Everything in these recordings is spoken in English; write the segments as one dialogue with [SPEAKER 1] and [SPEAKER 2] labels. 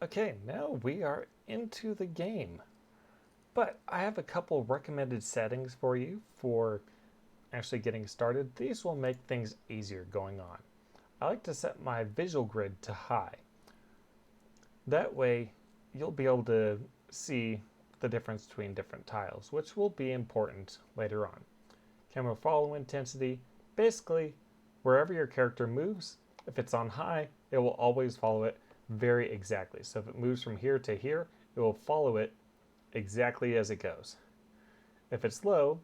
[SPEAKER 1] Okay, now we are into the game. But I have a couple recommended settings for you for actually getting started. These will make things easier going on. I like to set my visual grid to high. That way, you'll be able to see the difference between different tiles, which will be important later on. Camera follow intensity, basically, wherever your character moves, if it's on high, it will always follow it very exactly. So if it moves from here to here, it will follow it exactly as it goes. If it's low,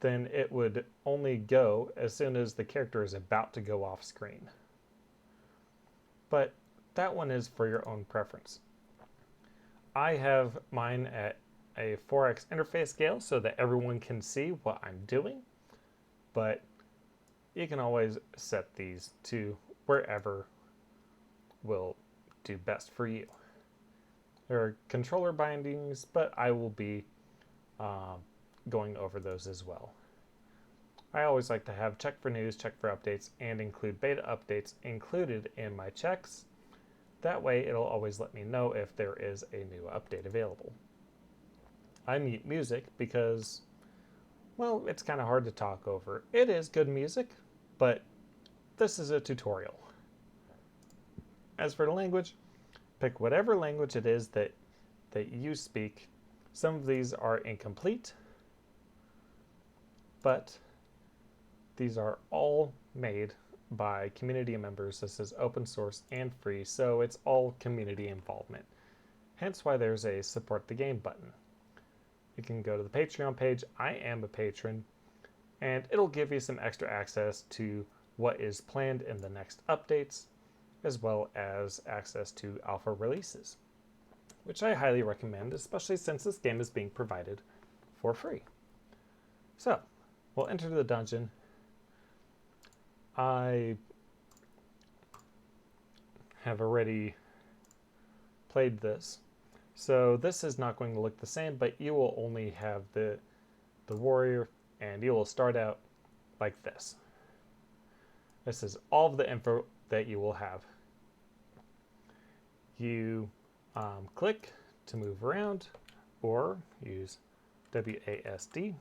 [SPEAKER 1] then it would only go as soon as the character is about to go off screen. But that one is for your own preference. I have mine at a 4x interface scale so that everyone can see what I'm doing, but you can always set these to wherever will do best for you. There are controller bindings, but I will be uh, going over those as well. I always like to have check for news, check for updates, and include beta updates included in my checks. That way it'll always let me know if there is a new update available. I mute music because, well, it's kind of hard to talk over. It is good music, but this is a tutorial. As for the language, pick whatever language it is that you speak. Some of these are incomplete, but these are all made by community members. This is open source and free, so it's all community involvement. Hence why there's a support the game button. You can go to the Patreon page. I am a patron, and it'll give you some extra access to what is planned in the next updates, as well as access to alpha releases, which I highly recommend, especially since this game is being provided for free. So, we'll enter the dungeon. I have already played this, so this is not going to look the same, but you will only have the warrior, and you will start out like this. This is all of the info that you will have. You click to move around, or use WASD,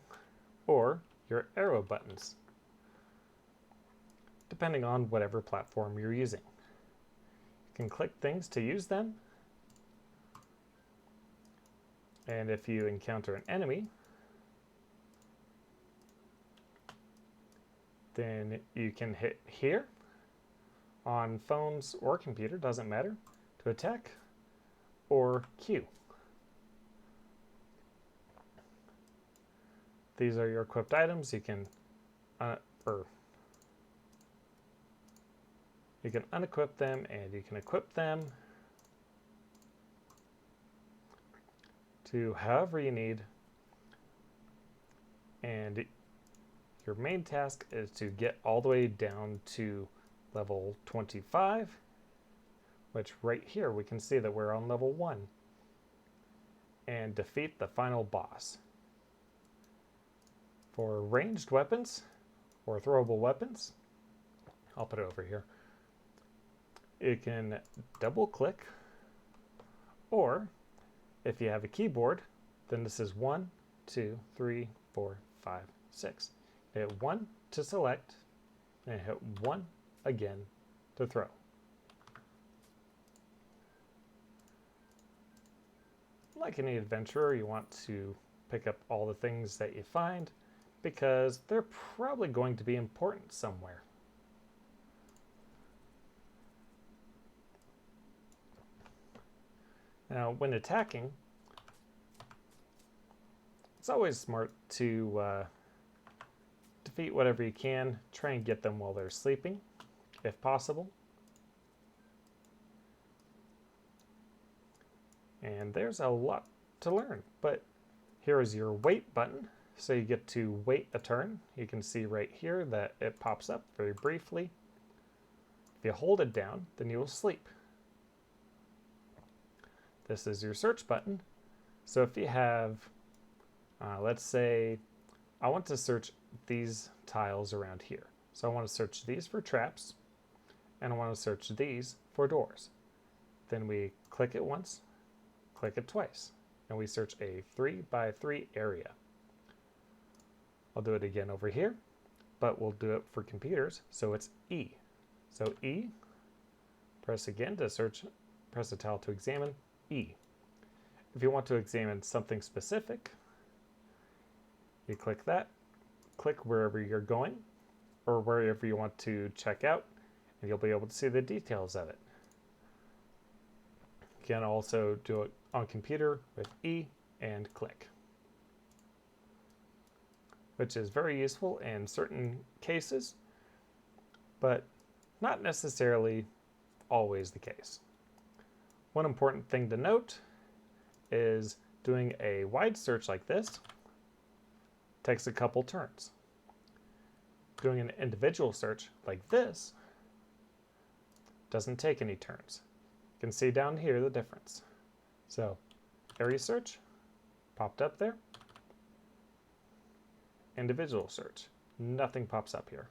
[SPEAKER 1] or your arrow buttons, depending on whatever platform you're using. You can click things to use them, and if you encounter an enemy, then you can hit here on phones or computer, doesn't matter, to attack, or Q. These are your equipped items. You can unequip them, and you can equip them to however you need. And your main task is to get all the way down to level 25, which right here we can see that we're on level 1, and defeat the final boss. For ranged weapons or throwable weapons, I'll put it over here. You can double click, or if you have a keyboard, then this is 1, 2, 3, 4, 5, 6. Hit 1 to select, and hit 1 again to throw. Like any adventurer, you want to pick up all the things that you find, because they're probably going to be important somewhere. Now, when attacking, it's always smart to defeat whatever you can. Try and get them while they're sleeping, if possible. And there's a lot to learn, but here is your wait button. So you get to wait a turn. You can see right here that it pops up very briefly. If you hold it down, then you will sleep. This is your search button. So if you have, let's say, I want to search these tiles around here. So I want to search these for traps, and I want to search these for doors. Then we click it once, click it twice, and we search a 3x3 area. I'll do it again over here, but we'll do it for computers, so it's E. So E, press again to search, press the tile to examine, E. If you want to examine something specific, you click that, click wherever you're going, or wherever you want to check out, and you'll be able to see the details of it. You can also do it on computer with E and click, which is very useful in certain cases, but not necessarily always the case. One important thing to note is doing a wide search like this takes a couple turns. Doing an individual search like this doesn't take any turns. You can see down here the difference. So area search popped up there. Individual search, nothing pops up here.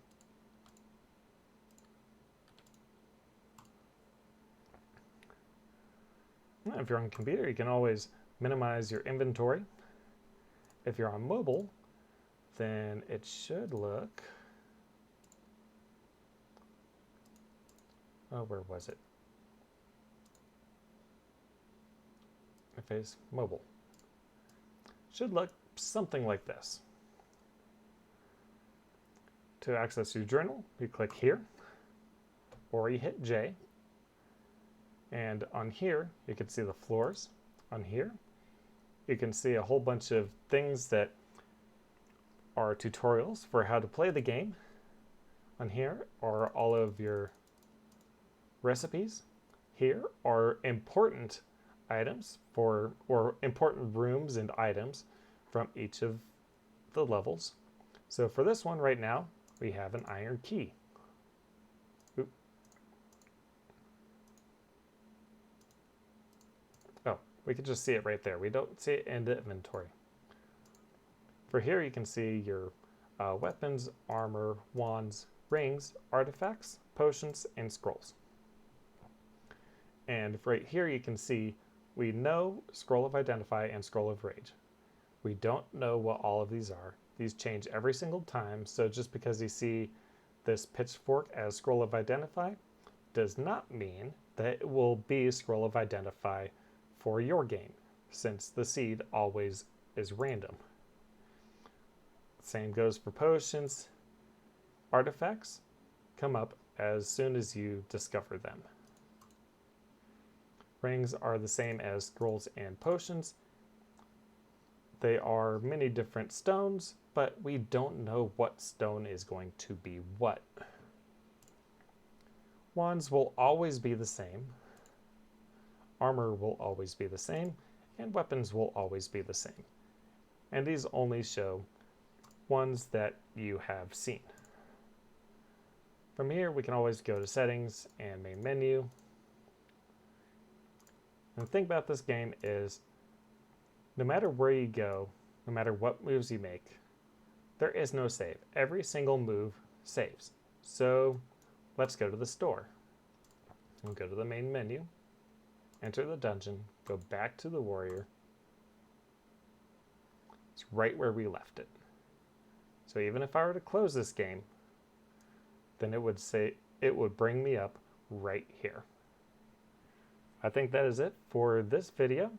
[SPEAKER 1] If you're on a computer, you can always minimize your inventory. If you're on mobile, then it should look, oh, where was it? Interface mobile. Should look something like this. To access your journal, you click here, or you hit J. And on here, you can see the floors. On here, you can see a whole bunch of things that are tutorials for how to play the game. On here are all of your recipes. Here are important items or important rooms and items from each of the levels. So for this one right now, we have an iron key. Oop. Oh, we can just see it right there. We don't see it in the inventory. For here, you can see your weapons, armor, wands, rings, artifacts, potions, and scrolls. And right here, you can see we know Scroll of Identify and Scroll of Rage. We don't know what all of these are. These change every single time, so just because you see this pitchfork as Scroll of Identify does not mean that it will be Scroll of Identify for your game, since the seed always is random. Same goes for potions. Artifacts come up as soon as you discover them. Rings are the same as scrolls and potions. They are many different stones, but we don't know what stone is going to be what. Wands will always be the same. Armor will always be the same, and weapons will always be the same. And these only show ones that you have seen. From here, we can always go to settings and main menu. And the thing about this game is, no matter where you go, no matter what moves you make, there is no save. Every single move saves. So let's go to the store. We'll go to the main menu, enter the dungeon, go back to the warrior. It's right where we left it. So even if I were to close this game, then it would bring me up right here. I think that is it for this video.